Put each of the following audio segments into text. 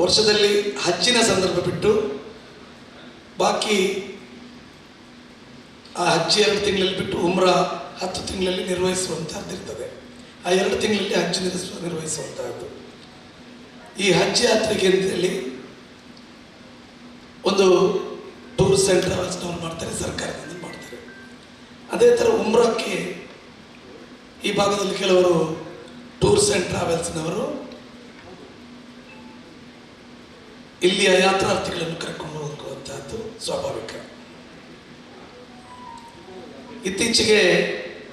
ವರ್ಷದಲ್ಲಿ ಹಜ್ಜಿನ ಸಂದರ್ಭ ಬಿಟ್ಟು ಬಾಕಿ ಆ ಹಜ್ಜಿ 2 ತಿಂಗಳಲ್ಲಿ ಬಿಟ್ಟು ಉಮ್ರಾ 10 ತಿಂಗಳಲ್ಲಿ ನಿರ್ವಹಿಸುವಂತಹದ್ದಿರ್ತದೆ. ಆ 2 ತಿಂಗಳಲ್ಲಿ ಹಜ್ಜು ನಿರ್ವಹಿಸುವಂತಹದ್ದು. ಈ ಹಜ್ ಯಾತ್ರೆಗೆ ಅಂತೇಳಿ ಒಂದು ಟೂರ್ಸ್ ಆ್ಯಂಡ್ ಟ್ರಾವೆಲ್ಸ್ನವ್ರು ಮಾಡ್ತಾರೆ, ಸರ್ಕಾರದಿಂದ ಮಾಡ್ತಾರೆ. ಅದೇ ಥರ ಉಮ್ರಾಕ್ಕೆ ಈ ಭಾಗದಲ್ಲಿ ಕೆಲವರು ಟೂರ್ಸ್ ಆ್ಯಂಡ್ ಟ್ರಾವೆಲ್ಸ್ನವರು ಇಲ್ಲಿಯ ಯಾತ್ರಾರ್ಥಿಗಳನ್ನು ಕರ್ಕೊಂಡು ಹೋಗುವಂತಹದ್ದು ಸ್ವಾಭಾವಿಕ. ಇತ್ತೀಚೆಗೆ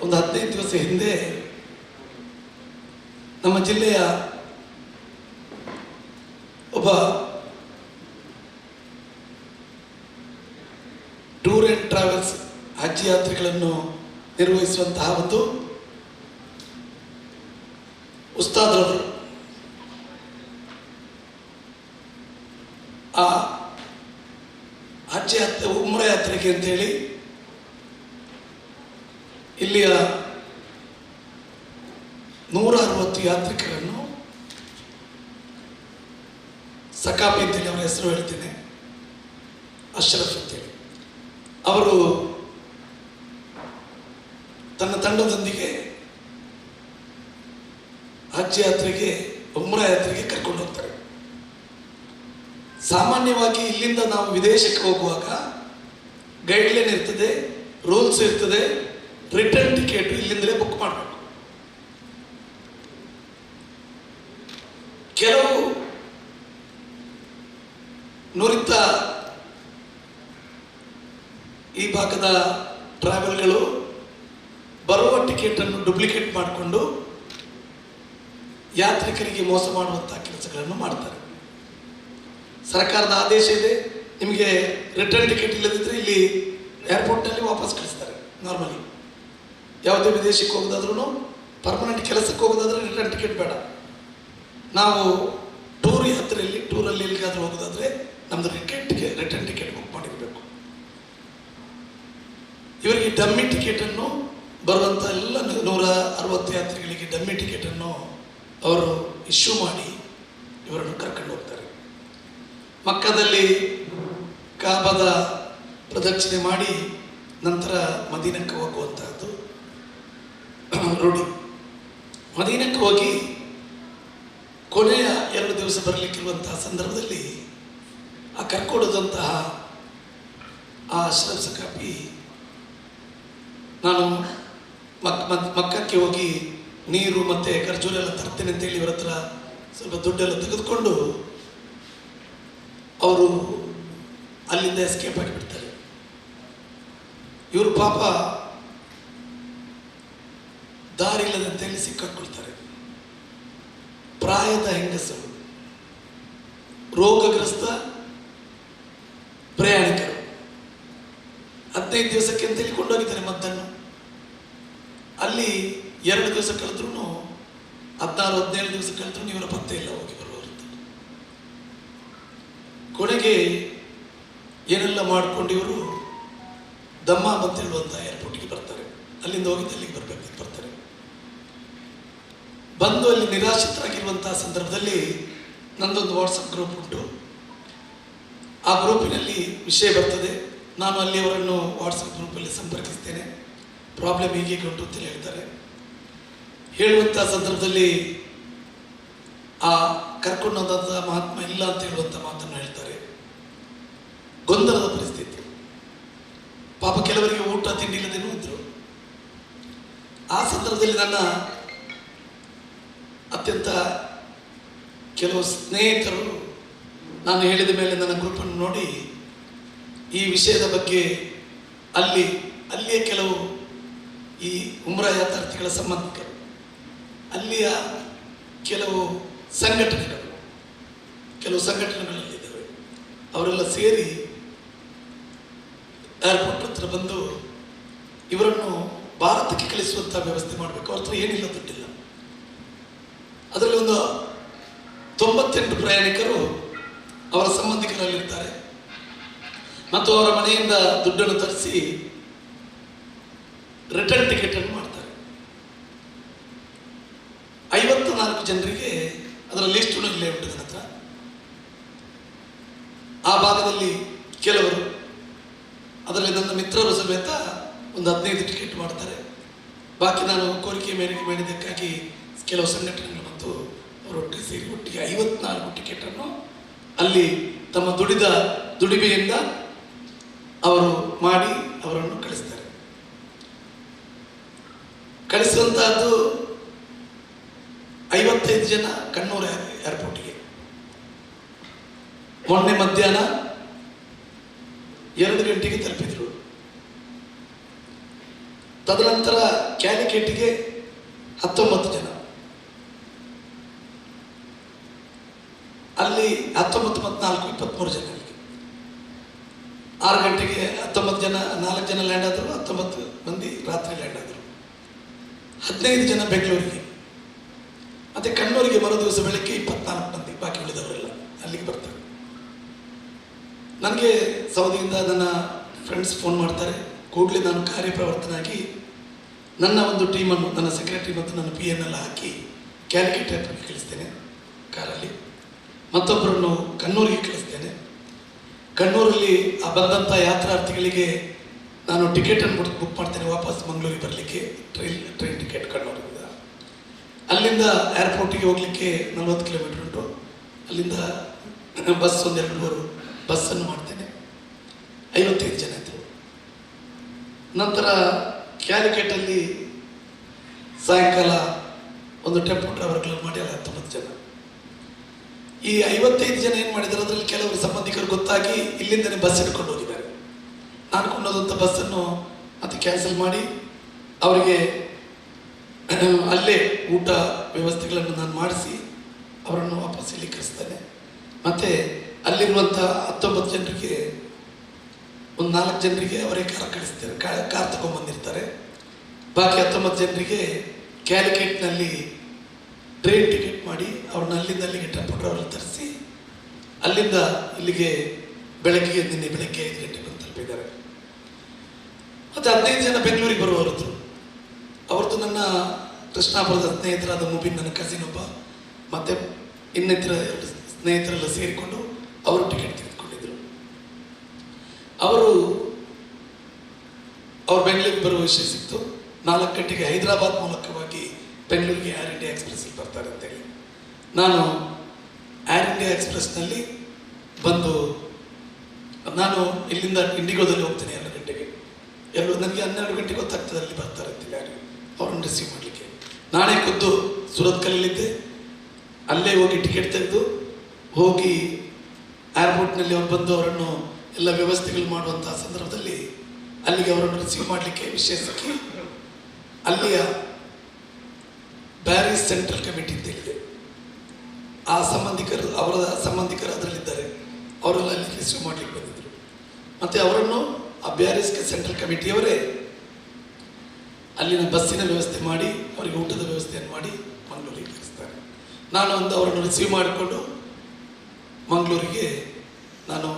ಒಂದು 15 ದಿವಸ ಹಿಂದೆ ನಮ್ಮ ಜಿಲ್ಲೆಯ ಒಬ್ಬ ಟೂರ್ ಆ್ಯಂಡ್ ಟ್ರಾವೆಲ್ಸ್ ಹಜ್ ಯಾತ್ರೆಗಳನ್ನು ನಿರ್ವಹಿಸುವಂತಹ ಒಂದು ಉಸ್ತಾದ್ರವರು ಆ ಹಜ್ ಯಾತ್ರೆ ಉಮ್ರಾ ಯಾತ್ರೆಗೆ ಅಂತೇಳಿ ಇಲ್ಲಿಯ 160 ಯಾತ್ರಿಕರನ್ನು ಸಕಾಪಿ ಅಂತೇಳಿ ಅವರ ಹೆಸರು ಹೇಳ್ತೇನೆ, ಅಶ್ರಫ್ ಅಂತೇಳಿ, ಅವರು ತನ್ನ ತಂಡದೊಂದಿಗೆ ಹಜ್ ಯಾತ್ರೆಗೆ ಉಮ್ರಾ ಯಾತ್ರೆಗೆ ಕರ್ಕೊಂಡು ಹೋಗ್ತಾರೆ. ಸಾಮಾನ್ಯವಾಗಿ ಇಲ್ಲಿಂದ ನಾವು ವಿದೇಶಕ್ಕೆ ಹೋಗುವಾಗ ಗೈಡ್ಲೈನ್ ಇರ್ತದೆ, ರೂಲ್ಸ್ ಇರ್ತದೆ, ರಿಟರ್ನ್ ಟಿಕೆಟ್ ಇಲ್ಲಿಂದಲೇ ಬುಕ್ ಮಾಡಬೇಕು. ಕೆಲವು ನುರಿತ ಈ ಭಾಗದ ಟ್ರಾವೆಲ್ಗಳು ಬರುವ ಟಿಕೆಟನ್ನು ಡೂಪ್ಲಿಕೇಟ್ ಮಾಡಿಕೊಂಡು ಯಾತ್ರಿಕರಿಗೆ ಮೋಸ ಮಾಡುವಂತಹ ಕೆಲಸಗಳನ್ನು ಮಾಡ್ತಾರೆ. ಸರ್ಕಾರದ ಆದೇಶ ಇದೆ, ನಿಮಗೆ ರಿಟರ್ನ್ ಟಿಕೆಟ್ ಇಲ್ಲದಿದ್ದರೆ ಇಲ್ಲಿ ಏರ್ಪೋರ್ಟ್ನಲ್ಲಿ ವಾಪಸ್ ಕಳಿಸ್ತಾರೆ. ನಾರ್ಮಲಿ ಯಾವುದೇ ವಿದೇಶಕ್ಕೆ ಹೋಗೋದಾದ್ರೂ, ಪರ್ಮನೆಂಟ್ ಕೆಲಸಕ್ಕೆ ಹೋಗೋದಾದ್ರೆ ರಿಟರ್ನ್ ಟಿಕೆಟ್ ಬೇಡ. ನಾವು ಟೂರ್ ಯಾತ್ರೆಯಲ್ಲಿ ಟೂರಲ್ಲಿ ಎಲ್ಲಿಗಾದ್ರೂ ಹೋಗೋದಾದ್ರೆ ನಮ್ಮದು ರಿಟರ್ನ್ ಟಿಕೆಟ್ ಬುಕ್ ಮಾಡಿರಬೇಕು. ಇವರಿಗೆ ಡಮ್ಮಿ ಟಿಕೆಟನ್ನು ಬರುವಂಥ ಎಲ್ಲ 160 ಯಾತ್ರಿಗಳಿಗೆ ಡಮ್ಮಿ ಟಿಕೆಟನ್ನು ಅವರು ಇಶ್ಯೂ ಮಾಡಿ ಇವರನ್ನು ಕರ್ಕೊಂಡು ಹೋಗ್ತಾರೆ. ಮಕ್ಕದಲ್ಲಿ ಕಾಬಾದ ಪ್ರದಕ್ಷಿಣೆ ಮಾಡಿ ನಂತರ ಮದೀನಕ್ಕೆ ಹೋಗುವಂತಹದ್ದು ರೂಢಿ. ಮದೀನಕ್ಕೆ ಹೋಗಿ ಕೊನೆಯ 2 ದಿವಸ ಬರಲಿಕ್ಕಿರುವಂತಹ ಸಂದರ್ಭದಲ್ಲಿ ಆ ಕರ್ಕೊಡೋದಂತಹ ಆ ಅಶ್ರಫ್ ಸಕಾಫಿ, ನಾನು ಮಕ್ಕಕ್ಕೆ ಹೋಗಿ ನೀರು ಮತ್ತು ಖರ್ಜೂರ ಎಲ್ಲ ತರ್ತೇನೆ ಅಂತೇಳಿ ಇವರ ಹತ್ರ ಸ್ವಲ್ಪ ದುಡ್ಡೆಲ್ಲ ತೆಗೆದುಕೊಂಡು ಅವರು ಅಲ್ಲಿಂದ ಎಸ್ಕೇಪ್ ಆಗಿಬಿಡ್ತಾರೆ. ಇವರು ಪಾಪ ದಾರಿ ಇಲ್ಲದಂತೇಳಿ ಸಿಕ್ಕಾಕೊಳ್ತಾರೆ. ಪ್ರಾಯದ ಹೆಂಗಸರು, ರೋಗಗ್ರಸ್ತ ಪ್ರಯಾಣಿಕರು 15 ದಿವಸಕ್ಕೆ ಅಂತೇಳಿ ಕೊಂಡೋಗಿದ್ದಾರೆ ಮದ್ದನ್ನು. ಅಲ್ಲಿ 2 ದಿವಸ ಕಳೆದ್ರೂ 16-17 ದಿವಸ ಕಳೆದ್ರೂ ಇವರ ಪತ್ತೆ ಇಲ್ಲ, ಹೋಗಿ ಬರುವವರದ್ದು. ಕೊನೆಗೆ ಏನೆಲ್ಲ ಮಾಡಿಕೊಂಡು ಇವರು ದಮ್ಮಾಮ್ ಅಂತ ಹೇಳುವಂಥ ಏರ್ಪೋರ್ಟ್ಗೆ ಬರ್ತಾರೆ. ಅಲ್ಲಿಂದ ಹೋಗಿದ್ದು ಅಲ್ಲಿಗೆ ಬರ್ತಾರೆ. ಬಂದು ಅಲ್ಲಿ ನಿರಾಶ್ರಿತರಾಗಿರುವಂತಹ ಸಂದರ್ಭದಲ್ಲಿ ನಂದೊಂದು ವಾಟ್ಸಪ್ ಗ್ರೂಪ್ ಉಂಟು. ಆ ಗ್ರೂಪಿನಲ್ಲಿ ವಿಷಯ ಬರ್ತದೆ. ನಾನು ಅಲ್ಲಿ ಅವರನ್ನು ವಾಟ್ಸಪ್ ಗ್ರೂಪಲ್ಲಿ ಸಂಪರ್ಕಿಸ್ತೇನೆ, ಪ್ರಾಬ್ಲಮ್ ಹೀಗೆ ಉಂಟು ಅಂತ ಹೇಳ್ತಾರೆ. ಹೇಳುವಂಥ ಸಂದರ್ಭದಲ್ಲಿ ಆ ಕರ್ಕೊಂಡು ಹೋದಂಥ ಮಹಾತ್ಮ ಇಲ್ಲ ಅಂತ ಹೇಳುವಂಥ ಮಾತನ್ನು ಹೇಳ್ತಾರೆ. ಗೊಂದಲದ ಪರಿಸ್ಥಿತಿ. ಪಾಪ ಕೆಲವರಿಗೆ ಊಟ ತಿಂಡಿ ಇಲ್ಲದೇನೂ ಇದ್ರು. ಆ ಸಂದರ್ಭದಲ್ಲಿ ನನ್ನ ಅತ್ಯಂತ ಕೆಲವು ಸ್ನೇಹಿತರು ನಾನು ಹೇಳಿದ ಮೇಲೆ ನನ್ನ ಗ್ರೂಪನ್ನು ನೋಡಿ ಈ ವಿಷಯದ ಬಗ್ಗೆ ಅಲ್ಲಿಯೇ ಕೆಲವು ಈ ಉಮ್ರಾ ಯಾತ್ರಾರ್ಥಿಗಳ ಸಂಬಂಧಿಕರು, ಅಲ್ಲಿಯ ಕೆಲವು ಸಂಘಟನೆಗಳಲ್ಲಿದ್ದಾವೆ, ಅವರೆಲ್ಲ ಸೇರಿ ಏರ್ಪೋರ್ಟ್ ಹತ್ರ ಬಂದು ಇವರನ್ನು ಭಾರತಕ್ಕೆ ಕಳಿಸುವಂಥ ವ್ಯವಸ್ಥೆ ಮಾಡಬೇಕು. ಅವ್ರ ಹತ್ರ ಏನಿಲ್ಲ, ದುಡ್ಡಿಲ್ಲ. ಅದರಲ್ಲಿ ಒಂದು 98 ಪ್ರಯಾಣಿಕರು ಅವರ ಸಂಬಂಧಿಕರಲ್ಲಿರ್ತಾರೆ ಮತ್ತು ಅವರ ಮನೆಯಿಂದ ದುಡ್ಡನ್ನು ತರಿಸಿ ರಿಟರ್ನ್ ಟಿಕೆಟ್ ಅನ್ನು ಮಾಡ್ತಾರೆ. 54 ಜನರಿಗೆ ಅದರ ಲಿಸ್ಟನ್ನು ಇಲ್ಲೇ ಉಂಟು ನನ್ನ ಹತ್ರ. ಆ ಭಾಗದಲ್ಲಿ ಕೆಲವರು, ಅದರಲ್ಲಿ ನನ್ನ ಮಿತ್ರರು ಸಮೇತ ಒಂದು 15 ಟಿಕೆಟ್ ಮಾಡ್ತಾರೆ. ಬಾಕಿ ನಾನು ಕೋರಿಕೆ ಮೇರೆಗೆ ಮಾಡಿದ್ದಕ್ಕಾಗಿ ಕೆಲವು ಸಂಘಟನೆಗಳು ಮತ್ತು ಅವರೊಟ್ಟಿಗೆ ಸೇರಿ ಒಟ್ಟಿಗೆ 54 ಟಿಕೆಟನ್ನು ಅಲ್ಲಿ ತಮ್ಮ ದುಡಿಮೆಯಿಂದ ಅವರು ಮಾಡಿ ಅವರನ್ನು ಕಳಿಸ್ತಾರೆ. ಕಳಿಸುವಂತಹದ್ದು 55 ಜನ ಕಣ್ಣೂರು ಏರ್ಪೋರ್ಟ್ಗೆ. ಮೊನ್ನೆ ಮಧ್ಯಾಹ್ನ 2 ಗಂಟೆಗೆ ತಲುಪಿದ್ರು. ತದನಂತರ ಕ್ಯಾಲಿಕೇಟ್ಗೆ 19 ಜನ, ಅಲ್ಲಿ 19, 14, 23 ಜನ. ಅಲ್ಲಿಗೆ 6 ಗಂಟೆಗೆ 19 ಜನ, 4 ಜನ ಲ್ಯಾಂಡ್ ಆದರು, 19 ಮಂದಿ ರಾತ್ರಿ ಲ್ಯಾಂಡ್ ಆದರು. 15 ಜನ ಬೆಂಗಳೂರಿಗೆ, ಮತ್ತೆ ಕಣ್ಣೂರಿಗೆ ಮರು ದಿವಸ ಬೆಳಗ್ಗೆ 24 ಮಂದಿ, ಬಾಕಿ ಉಳಿದವರೆಲ್ಲ ಅಲ್ಲಿಗೆ ಬರ್ತಾರೆ. ನನಗೆ ಸೌದಿಯಿಂದ ನನ್ನ ಫ್ರೆಂಡ್ಸ್ ಫೋನ್ ಮಾಡ್ತಾರೆ. ಕೂಡಲೇ ನಾನು ಕಾರ್ಯಪ್ರವರ್ತನಾಗಿ ನನ್ನ ಒಂದು ಟೀಮನ್ನು, ನನ್ನ ಸೆಕ್ರೆಟರಿ ಮತ್ತು ನನ್ನ PN ಎಲ್ಲ ಹಾಕಿ ಕ್ಯಾಲಿಕೇಟ್ ಏರ್ಪೋರ್ಟ್ಗೆ ಕಳಿಸ್ತೇನೆ ಕಾರಲ್ಲಿ. ಮತ್ತೊಬ್ಬರನ್ನು ಕಣ್ಣೂರಿಗೆ ಕಳಿಸ್ತೇನೆ. ಕಣ್ಣೂರಲ್ಲಿ ಆ ಬಂದಂಥ ಯಾತ್ರಾರ್ಥಿಗಳಿಗೆ ನಾನು ಟಿಕೆಟನ್ನು ಬುಕ್ ಮಾಡ್ತೇನೆ ವಾಪಸ್ ಮಂಗಳೂರಿಗೆ ಬರಲಿಕ್ಕೆ. ಟ್ರೈನ್ ಟಿಕೆಟ್ ಕಣ್ಣೂರಿಂದ. ಅಲ್ಲಿಂದ ಏರ್ಪೋರ್ಟಿಗೆ ಹೋಗಲಿಕ್ಕೆ 40 ಕಿಲೋಮೀಟರ್ ಉಂಟು. ಅಲ್ಲಿಂದ ಬಸ್ 1-2 ಬಸ್ಸನ್ನು ಮಾಡ್ತೇನೆ. 55 ಜನ ಇದ್ದರು. ನಂತರ ಕ್ಯಾಲಿಕೇಟಲ್ಲಿ ಸಾಯಂಕಾಲ ಒಂದು ಟೆಂಪೋ ಟ್ರಾವೆಲ್ಗಳನ್ನು ಮಾಡಿ ಅಲ್ಲಿ 19 ಜನ. ಈ 55 ಜನ ಏನು ಮಾಡಿದ್ದಾರೆ, ಅದರಲ್ಲಿ ಕೆಲವರು ಸಂಬಂಧಿಕರು ಗೊತ್ತಾಗಿ ಇಲ್ಲಿಂದನೇ ಬಸ್ ಹಿಡ್ಕೊಂಡು ಹೋಗಿದ್ದಾರೆ. ನಾನು ಕೊಂಡೋದಂಥ ಬಸ್ಸನ್ನು ಮತ್ತೆ ಕ್ಯಾನ್ಸಲ್ ಮಾಡಿ ಅವರಿಗೆ ಅಲ್ಲೇ ಊಟ ವ್ಯವಸ್ಥೆಗಳನ್ನು ನಾನು ಮಾಡಿಸಿ ಅವರನ್ನು ವಾಪಸ್ ಇಲ್ಲಿ ಕಳಿಸ್ತೇನೆ. ಮತ್ತು ಅಲ್ಲಿರುವಂಥ 19 ಜನರಿಗೆ ಒಂದು 4 ಜನರಿಗೆ ಅವರೇ ಕಾರ್ ಕಳಿಸ್ತಾರೆ, ಕಾರ್ ತಗೊಂಡ್ಬಂದಿರ್ತಾರೆ. ಬಾಕಿ 19 ಜನರಿಗೆ ಕ್ಯಾಲಿಕೇಟ್ನಲ್ಲಿ ಟ್ರೈನ್ ಟಿಕೆಟ್ ಮಾಡಿ ಅವ್ರನ್ನ ಅಲ್ಲಿಂದ ಟೆಂಪೋ ಟ್ರಾವೆಲ್ ತರಿಸಿ ಅಲ್ಲಿಂದ ಇಲ್ಲಿಗೆ ನಿನ್ನೆ ಬೆಳಗ್ಗೆ 5 ಗಂಟೆಗೆ ಬಂದು ತಲುಪಿದ್ದಾರೆ. ಮತ್ತು 15 ಜನ ಬೆಂಗಳೂರಿಗೆ ಬರುವವರದ್ದು. ಅವ್ರದ್ದು ನನ್ನ ಕೃಷ್ಣಾಪುರದ ಸ್ನೇಹಿತರಾದ ಮುಬಿನ್, ನನ್ನ ಕಸಿನ್ ಒಬ್ಬ, ಮತ್ತು ಇನ್ನಿತರ 2 ಸ್ನೇಹಿತರೆಲ್ಲ ಸೇರಿಕೊಂಡು ಅವರು ಟಿಕೆಟ್ ತೆಗೆದುಕೊಂಡಿದ್ದರು. ಅವರು ಬೆಂಗಳೂರಿಗೆ ಬರುವ ವಿಷಯ ಸಿಕ್ತು. 4 ಗಂಟೆಗೆ ಹೈದರಾಬಾದ್ ಮೂಲಕವಾಗಿ ಬೆಂಗಳೂರಿಗೆ ಏರ್ ಇಂಡಿಯಾ ಎಕ್ಸ್ಪ್ರೆಸ್ಸಲ್ಲಿ ಬರ್ತಾರೆ ಅಂತೇಳಿ ನಾನು ಏರ್ ಇಂಡಿಯಾ ಎಕ್ಸ್ಪ್ರೆಸ್ನಲ್ಲಿ ಬಂದು, ನಾನು ಇಲ್ಲಿಂದ ಇಂಡಿಗೋದಲ್ಲಿ ಹೋಗ್ತೇನೆ 2 ಗಂಟೆಗೆ. ನನಗೆ 12 ಗಂಟೆಗೆ ಗೊತ್ತಾಗ್ತದೆ ಅಲ್ಲಿ ಬರ್ತಾರೆ ಅಂತೇಳಿ ಯಾರು ಅವ್ರನ್ನ ರಿಸೀವ್ ಮಾಡಲಿಕ್ಕೆ. ನಾನೇ ಖುದ್ದು ಸುರತ್ಕಲ್ಲಿದ್ದೆ. ಅಲ್ಲೇ ಹೋಗಿ ಟಿಕೆಟ್ ತೆಗೆದು ಹೋಗಿ ಏರ್ಪೋರ್ಟ್ನಲ್ಲಿ ಅವ್ರು ಬಂದು ಅವರನ್ನು ಎಲ್ಲ ವ್ಯವಸ್ಥೆಗಳು ಮಾಡುವಂಥ ಸಂದರ್ಭದಲ್ಲಿ ಅಲ್ಲಿಗೆ ಅವರನ್ನು ರಿಸೀವ್ ಮಾಡಲಿಕ್ಕೆ ವಿಷಯ ಸಿಕ್ಕಿ ಅಲ್ಲಿಯ ಬ್ಯಾರಿಸ್ ಸೆಂಟ್ರಲ್ ಕಮಿಟಿ ಅಂತ ಹೇಳಿದೆ. ಆ ಅವರ ಸಂಬಂಧಿಕರು ಅದರಲ್ಲಿದ್ದಾರೆ. ಅವರೆಲ್ಲ ಅಲ್ಲಿ ರಿಸೀವ್ ಮಾಡಲಿಕ್ಕೆ ಬಂದಿದ್ದರು. ಮತ್ತು ಅವರನ್ನು ಆ ಬ್ಯಾರಿಸ್ಗೆ ಸೆಂಟ್ರಲ್ ಕಮಿಟಿಯವರೇ ಅಲ್ಲಿನ ಬಸ್ಸಿನ ವ್ಯವಸ್ಥೆ ಮಾಡಿ ಅವರಿಗೆ ಊಟದ ವ್ಯವಸ್ಥೆಯನ್ನು ಮಾಡಿ ಮಂಗಳೂರಿಗೆ ಕಳಿಸ್ತಾರೆ. ನಾನು ಅವರನ್ನು ರಿಸೀವ್ ಮಾಡಿಕೊಂಡು ಮಂಗಳೂರಿಗೆ ನಾನು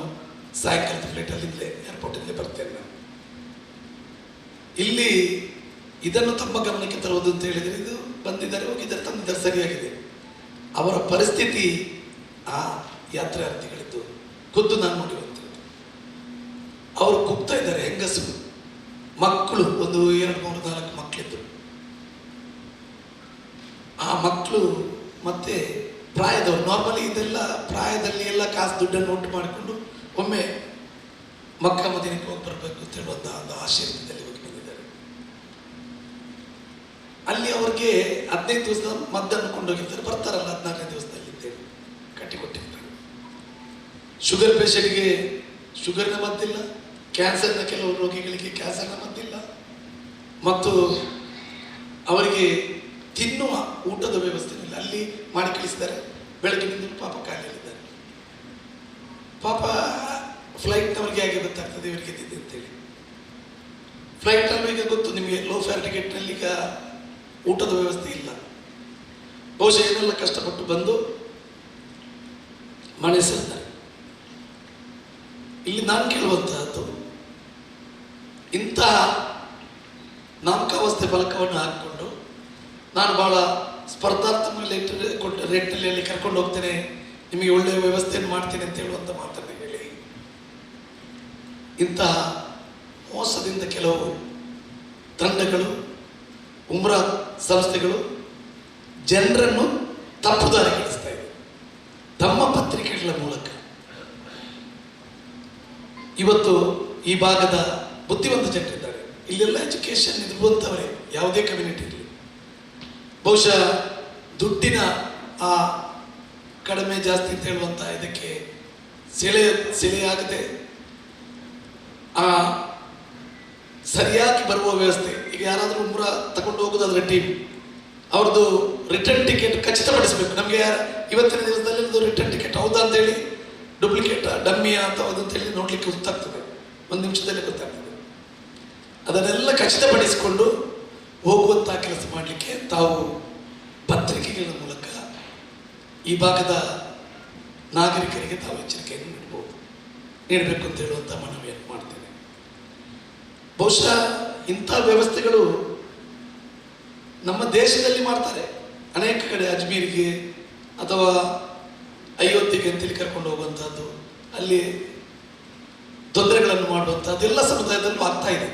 ಸಾಯಂಕಾಲದ ಫ್ಲೈಟಲ್ಲಿಂದಲೇ ಏರ್ಪೋರ್ಟಿಂದಲೇ ಬರ್ತೇನೆ. ನಾನು ಇಲ್ಲಿ ಇದನ್ನು ತಮ್ಮ ಗಮನಕ್ಕೆ ತರುವುದು ಅಂತ ಹೇಳಿದರೆ, ಇದು ಬಂದಿದ್ದಾರೆ ಹೋಗಿದ್ದಾರೆ ತಂದಿದ್ದಾರೆ ಸರಿಯಾಗಿದೆ. ಅವರ ಪರಿಸ್ಥಿತಿ ಆ ಯಾತ್ರಾರ್ಥಿಗಳಿದ್ದು ಖುದ್ದು ನಾನು ನೋಡಿರುವಂಥದ್ದು. ಅವರು ಕುಗ್ತಾ ಇದ್ದಾರೆ, ಹೆಂಗಸರು, ಮಕ್ಕಳು, ಒಂದು 2, 3, 4 ಮಕ್ಕಳಿದ್ರು. ಆ ಮಕ್ಕಳು ಮತ್ತೆ ಪ್ರಾಯದವರು. ನಾರ್ಮಲಿ ಇದೆಲ್ಲ ಪ್ರಾಯದಲ್ಲಿ ಎಲ್ಲ ಕಾಸು ದುಡ್ಡನ್ನು ಒಟ್ಟು ಮಾಡಿಕೊಂಡು ಒಮ್ಮೆ ಮಕ್ಕ ಮದೀನಕ್ಕೆ ಹೋಗಿ ಬರಬೇಕು ಅಂತ ಹೇಳುವಂಥ ಒಂದು ಆಶಯದಲ್ಲಿ ಹೋಗಿ ಬಂದಿದ್ದಾರೆ. ಅಲ್ಲಿ ಅವ್ರಿಗೆ 15 ದಿವಸದ ಮದ್ದನ್ನು ಕೊಂಡೋಗಿರ್ತಾರೆ, ಬರ್ತಾರಲ್ಲ 14ನೇ ದಿವಸದಲ್ಲಿ ಅಂತೇಳಿ ಕಟ್ಟಿಕೊಟ್ಟಿರ್ತಾರೆ. ಶುಗರ್ ಪೇಷಂಟ್ಗೆ ಶುಗರ್ನ ಮದ್ದಿಲ್ಲ, ಕ್ಯಾನ್ಸರ್ನ ಕೆಲವು ರೋಗಿಗಳಿಗೆ ಕ್ಯಾನ್ಸರ್ನ ಮದ್ದಿಲ್ಲ, ಮತ್ತು ಅವರಿಗೆ ತಿನ್ನುವ ಊಟದ ವ್ಯವಸ್ಥೆ ಇಲ್ಲ. ಅಲ್ಲಿ ಮಾಡಿ ಕಳಿಸಿದ್ದಾರೆ. ಬೆಳಗ್ಗಿನಿಂದ ಪಾಪ ಕಾಲಿದ್ದಾರೆ. ಪಾಪ ಫ್ಲೈಟ್ನವ್ರಿಗೆ ಹೇಗೆ ಗೊತ್ತಾಗ್ತದೆ ಇವರಿಗೆ ಇದ್ದಿದ್ದು ಅಂತೇಳಿ. ಫ್ಲೈಟ್ನಲ್ಲೂ ಈಗ ಗೊತ್ತು ನಿಮಗೆ, ಲೋ ಫೇರ್ ಟಿಕೆಟ್ನಲ್ಲಿ ಈಗ ಊಟದ ವ್ಯವಸ್ಥೆ ಇಲ್ಲ. ಬಹುಶಃ ಏನೆಲ್ಲ ಕಷ್ಟಪಟ್ಟು ಬಂದು ಮನೆ ಸೇರ್ತಾರೆ. ಇಲ್ಲಿ ನಾನು ಕೇಳುವಂತಹದ್ದು, ಇಂತಹ ನಾಮಕಾವಸ್ಥೆ ಫಲಕವನ್ನು ಹಾಕಿಕೊಂಡು ನಾನು ಭಾಳ ಸ್ಪರ್ಧಾತ್ಮಕ ರೇಟ್ನಲ್ಲಿ ಅಲ್ಲಿ ಕರ್ಕೊಂಡು ಹೋಗ್ತೇನೆ, ನಿಮಗೆ ಒಳ್ಳೆಯ ವ್ಯವಸ್ಥೆಯನ್ನು ಮಾಡ್ತೇನೆ ಅಂತ ಹೇಳುವಂಥ ಮಾತನ್ನು ಹೇಳಿ ಇಂತಹ ಮೋಸದಿಂದ ಕೆಲವು ತಂಡಗಳು, ಉಮ್ರಾ ಸಂಸ್ಥೆಗಳು ಜನರನ್ನು ತಪ್ಪು ದಾರಿಗೆಳಿಸ್ತಾ ಇದೆ ತಮ್ಮ ಪತ್ರಿಕೆಗಳ ಮೂಲಕ. ಇವತ್ತು ಈ ಭಾಗದ ಬುದ್ಧಿವಂತ ಜನರಿದ್ದಾರೆ, ಇಲ್ಲೆಲ್ಲ ಎಜುಕೇಶನ್ ಇರುವಂಥವರೇ, ಯಾವುದೇ ಕಮ್ಯುನಿಟಿ ಇರಲಿ. ಬಹುಶಃ ದುಡ್ಡಿನ ಆ ಕಡಿಮೆ ಜಾಸ್ತಿ ಅಂತ ಹೇಳುವಂಥ ಇದಕ್ಕೆ ಸೆಳೆಯಾಗದೆ ಆ ಸರಿಯಾಗಿ ಬರುವ ವ್ಯವಸ್ಥೆ. ಈಗ ಯಾರಾದರೂ ಉಮ್ರಾ ತಗೊಂಡು ಹೋಗೋದಾದ್ರೆ ಟೀಮ್ ಅವ್ರದ್ದು ರಿಟರ್ನ್ ಟಿಕೆಟ್ ಖಚಿತಪಡಿಸಬೇಕು. ನಮಗೆ ಇವತ್ತಿನ ದಿವಸದಲ್ಲಿ ರಿಟರ್ನ್ ಟಿಕೆಟ್ ಹೌದಾ ಅಂತೇಳಿ, ಡೂಪ್ಲಿಕೇಟ್ ಡಮ್ಮಿಯಾ ಅಂತ ಅಂತೇಳಿ ನೋಡಲಿಕ್ಕೆ ಗೊತ್ತಾಗ್ತದೆ, ಒಂದು ನಿಮಿಷದಲ್ಲಿ ಗೊತ್ತಾಗ್ತದೆ. ಅದನ್ನೆಲ್ಲ ಖಚಿತಪಡಿಸಿಕೊಂಡು ಹೋಗುವಂಥ ಕೆಲಸ ಮಾಡಲಿಕ್ಕೆ ತಾವು ಪತ್ರಿಕೆಗಳ ಮೂಲಕ ಈ ಭಾಗದ ನಾಗರಿಕರಿಗೆ ತಾವು ಎಚ್ಚರಿಕೆಯನ್ನು ನೀಡಬೇಕು ಅಂತ ಹೇಳುವಂಥ ಮನವಿಯನ್ನು ಮಾಡ್ತೇನೆ. ಬಹುಶಃ ಇಂಥ ವ್ಯವಸ್ಥೆಗಳು ನಮ್ಮ ದೇಶದಲ್ಲಿ ಮಾಡ್ತಾರೆ. ಅನೇಕ ಕಡೆ ಅಜ್ಮೀರಿಗೆ ಅಥವಾ ಅಯೋಧ್ಯೆಗೆ ಅಂತೇಳಿ ಕರ್ಕೊಂಡು ಹೋಗುವಂಥದ್ದು, ಅಲ್ಲಿ ತೊಂದರೆಗಳನ್ನು ಮಾಡುವಂಥದ್ದು ಎಲ್ಲ ಸಮುದಾಯದಲ್ಲೂ ಆಗ್ತಾ ಇದೆ.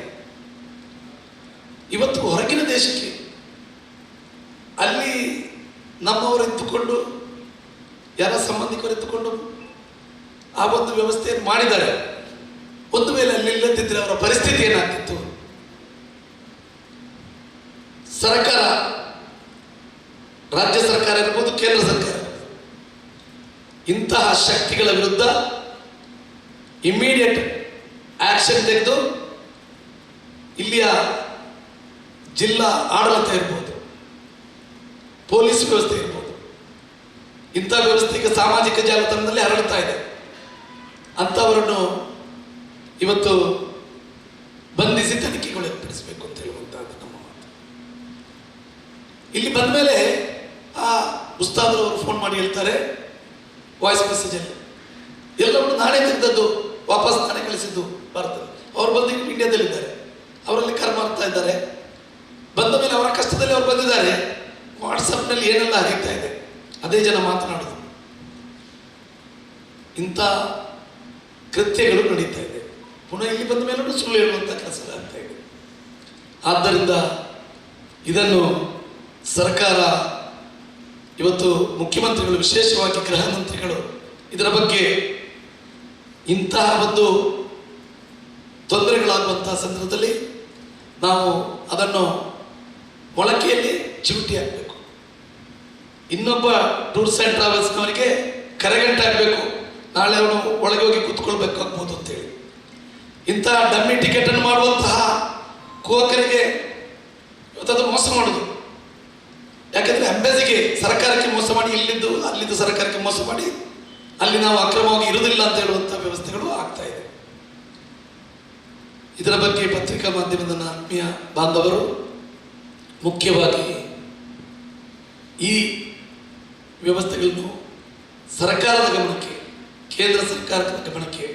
ಇವತ್ತು ಹೊರಗಿನ ದೇಶಕ್ಕೆ ಅಲ್ಲಿ ನಮ್ಮವರು ಎತ್ತುಕೊಂಡು, ಯಾರ ಸಂಬಂಧಿಕರು ಎತ್ತುಕೊಂಡು ಆ ಒಂದು ವ್ಯವಸ್ಥೆಯನ್ನು ಮಾಡಿದ್ದಾರೆ. ಒಂದು ವೇಳೆ ಅಲ್ಲಿ ಇಲ್ಲದಿದ್ದರೆ ಅವರ ಪರಿಸ್ಥಿತಿ ಏನಾಗ್ತಿತ್ತು? ಸರ್ಕಾರ, ರಾಜ್ಯ ಸರ್ಕಾರ ಇರ್ಬೋದು, ಕೇಂದ್ರ ಸರ್ಕಾರ, ಇಂತಹ ಶಕ್ತಿಗಳ ವಿರುದ್ಧ ಇಮ್ಮಿಡಿಯೇಟ್ ಆಕ್ಷನ್ ತೆಗೆದು ಇಲ್ಲಿಯ ಜಿಲ್ಲಾ ಆಡಳಿತ ಇರ್ಬೋದು, ಪೊಲೀಸ್ ವ್ಯವಸ್ಥೆ ಇರ್ಬೋದು, ಇಂಥ ವ್ಯವಸ್ಥೆ ಈಗ ಸಾಮಾಜಿಕ ಜಾಲತಾಣದಲ್ಲಿ ಹರಡ್ತಾ ಇದೆ. ಅಂಥವರನ್ನು ಇವತ್ತು ಬಂಧಿಸಿ ತನಿಖೆಗೊಳಪಡಿಸಬೇಕು ಅಂತ ಹೇಳುವಂಥದ್ದು ನಮ್ಮ ಮಾತು. ಇಲ್ಲಿ ಬಂದ ಮೇಲೆ ಆ ಉಸ್ತಾದರು ಫೋನ್ ಮಾಡಿ ಹೇಳ್ತಾರೆ, ವಾಯ್ಸ್ ಮೆಸೇಜಲ್ಲಿ ಎಲ್ಲವನ್ನು ನಾಳೆ ತೆಗೆದದ್ದು ವಾಪಸ್ ನಾಳೆ ಕಳಿಸಿದ್ದು ಬರ್ತದೆ. ಅವ್ರು ಬಂದು ಇಂಡಿಯಾದಲ್ಲಿದ್ದಾರೆ, ಅವರಲ್ಲಿ ಕರ್ಮ ಮಾಡ್ತಾ ಇದ್ದಾರೆ. ಬಂದ ಮೇಲೆ ಅವರ ಕಷ್ಟದಲ್ಲಿ ಅವ್ರು ಬಂದಿದ್ದಾರೆ. ವಾಟ್ಸಪ್ನಲ್ಲಿ ಏನೆಲ್ಲ ಆಗ್ತಾ ಇದೆ ಅದೇ ಜನ ಮಾತನಾಡೋದು. ಇಂಥ ಕೃತ್ಯಗಳು ನಡೀತಾ ಇದೆ. ಪುನಃ ಇಲ್ಲಿ ಬಂದ ಮೇಲೂ ಸುಳ್ಳು ಹೇಳುವಂಥ ಕೆಲಸಗಳಾಗ್ತಾ ಇದೆ. ಆದ್ದರಿಂದ ಇದನ್ನು ಸರ್ಕಾರ, ಇವತ್ತು ಮುಖ್ಯಮಂತ್ರಿಗಳು, ವಿಶೇಷವಾಗಿ ಗೃಹ ಮಂತ್ರಿಗಳು ಇದರ ಬಗ್ಗೆ ಇಂತಹ ಒಂದು ತೊಂದರೆಗಳಾಗುವಂತಹ ಸಂದರ್ಭದಲ್ಲಿ ನಾವು ಅದನ್ನು ಮೊಳಕೆಯಲ್ಲಿ ಚಿಮಟಿ ಹಾಕಬೇಕು. ಇನ್ನೊಬ್ಬ ಟೂರ್ಸ್ ಆ್ಯಂಡ್ ಟ್ರಾವೆಲ್ಸ್ನವರಿಗೆ ಕರೆಗಂಟೆ ಆಗಬೇಕು, ನಾಳೆ ಅವನು ಒಳಗೆ ಹೋಗಿ ಕೂತ್ಕೊಳ್ಬೇಕಾಗ್ಬೋದು ಅಂತೇಳಿ. ಇಂತಹ ಡಮ್ಮಿ ಟಿಕೆಟನ್ನು ಮಾಡುವಂತಹ ಕುಹಕರಿಗೆ ಇವತ್ತದು ಮೋಸ ಮಾಡೋದು. ಯಾಕೆಂದರೆ ಎಂಬೆಸಿಗೆ ಸರ್ಕಾರಕ್ಕೆ ಮೋಸ ಮಾಡಿ, ಅಲ್ಲಿದ್ದು ಸರ್ಕಾರಕ್ಕೆ ಮೋಸ ಮಾಡಿ, ಅಲ್ಲಿ ನಾವು ಅಕ್ರಮವಾಗಿ ಇರುವುದಿಲ್ಲ ಅಂತ ಹೇಳುವಂಥ ವ್ಯವಸ್ಥೆಗಳು ಆಗ್ತಾ ಇದೆ. ಇದರ ಬಗ್ಗೆ ಪತ್ರಿಕಾ ಮಾಧ್ಯಮದ ಆತ್ಮೀಯ ಬಾಂಧವರು ಮುಖ್ಯವಾಗಿ ಈ ವ್ಯವಸ್ಥೆಗಳನ್ನು ಸರ್ಕಾರದ ಗಮನಕ್ಕೆ, ಕೇಂದ್ರ ಸರ್ಕಾರದ ಗಮನಕ್ಕೆ,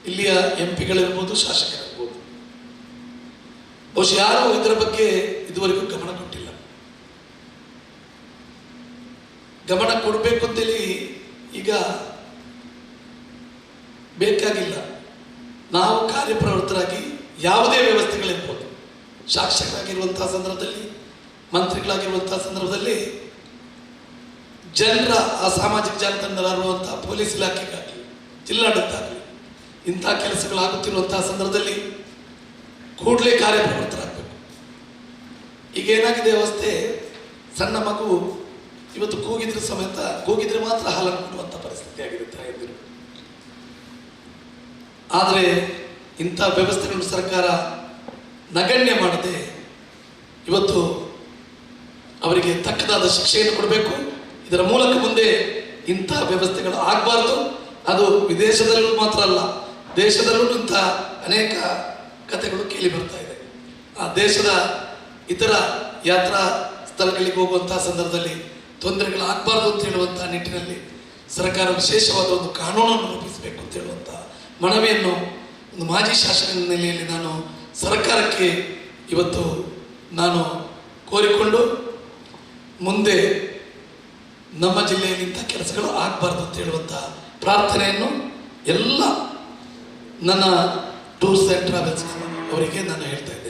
ಇಲ್ಲಿಯ ಎಂಪಿಗಳಿರ್ಬೋದು, ಶಾಸಕರಿರ್ಬೋದು, ಬಹುಶಃ ಯಾರೂ ಇದರ ಬಗ್ಗೆ ಇದುವರೆಗೂ ಗಮನ ಕೊಟ್ಟಿಲ್ಲ. ಗಮನ ಕೊಡಬೇಕು ಅಂತೇಳಿ ಈಗ ಬೇಕಾಗಿಲ್ಲ. ನಾವು ಕಾರ್ಯಪ್ರವೃತ್ತರಾಗಿ ಯಾವುದೇ ವ್ಯವಸ್ಥೆಗಳಿರ್ಬೋದು, ಶಾಸಕರಾಗಿರುವಂತಹ ಸಂದರ್ಭದಲ್ಲಿ, ಮಂತ್ರಿಗಳಾಗಿರುವಂತಹ ಸಂದರ್ಭದಲ್ಲಿ, ಜನರ ಆ ಸಾಮಾಜಿಕ ಜಾಲತಾಣದಲ್ಲಿ ಹರಡುವಂತಹ ಪೊಲೀಸ್ ಇಲಾಖೆಗಾಗಲಿ, ಜಿಲ್ಲಾಡಳಿತ ಆಗಲಿ, ಇಂಥ ಕೆಲಸಗಳಾಗುತ್ತಿರುವಂತಹ ಸಂದರ್ಭದಲ್ಲಿ ಕೂಡಲೇ ಕಾರ್ಯಪ್ರವೃತ್ತರಾಗಬೇಕು. ಈಗ ಏನಾಗಿದೆ ವ್ಯವಸ್ಥೆ, ಸಣ್ಣ ಮಗು ಇವತ್ತು ಕೂಗಿದ್ರೆ ಮಾತ್ರ ಹಾಲನ್ನು ಕೊಡುವಂಥ ಪರಿಸ್ಥಿತಿ ಆಗಿದೆ ತಾಯಂದಿರು. ಆದರೆ ಇಂಥ ವ್ಯವಸ್ಥೆಗಳನ್ನು ಸರ್ಕಾರ ನಗಣ್ಯ ಮಾಡದೆ ಇವತ್ತು ಅವರಿಗೆ ತಕ್ಕದಾದ ಶಿಕ್ಷೆಯನ್ನು ಕೊಡಬೇಕು. ಇದರ ಮೂಲಕ ಮುಂದೆ ಇಂಥ ವ್ಯವಸ್ಥೆಗಳು ಆಗಬಾರ್ದು. ಅದು ವಿದೇಶದಲ್ಲೂ ಮಾತ್ರ ಅಲ್ಲ, ದೇಶದಲ್ಲೂ ಇಂಥ ಅನೇಕ ಕಥೆಗಳು ಕೇಳಿ ಬರ್ತಾ ಇದೆ. ಆ ದೇಶದ ಇತರ ಯಾತ್ರಾ ಸ್ಥಳಗಳಿಗೆ ಹೋಗುವಂತಹ ಸಂದರ್ಭದಲ್ಲಿ ತೊಂದರೆಗಳಾಗಬಾರ್ದು ಅಂತ ಹೇಳುವಂಥ ನಿಟ್ಟಿನಲ್ಲಿ ಸರ್ಕಾರ ವಿಶೇಷವಾದ ಒಂದು ಕಾನೂನನ್ನು ರೂಪಿಸಬೇಕು ಅಂತ ಹೇಳುವಂಥ ಮನವಿಯನ್ನು ಒಂದು ಮಾಜಿ ಶಾಸಕನ ನೆಲೆಯಲ್ಲಿ ನಾನು ಸರ್ಕಾರಕ್ಕೆ ಇವತ್ತು ನಾನು ಕೋರಿಕೊಂಡು, ಮುಂದೆ ನಮ್ಮ ಜಿಲ್ಲೆಯಲ್ಲಿ ಇಂಥ ಕೆಲಸಗಳು ಆಗಬಾರ್ದು ಅಂತ ಹೇಳುವಂಥ ಪ್ರಾರ್ಥನೆಯನ್ನು ಎಲ್ಲ ನನ್ನ ಟೂರ್ಸ್ ಆ್ಯಂಡ್ ಟ್ರಾವೆಲ್ಸ್ ಅವರಿಗೆ ನಾನು ಹೇಳ್ತಾ ಇದ್ದೇನೆ.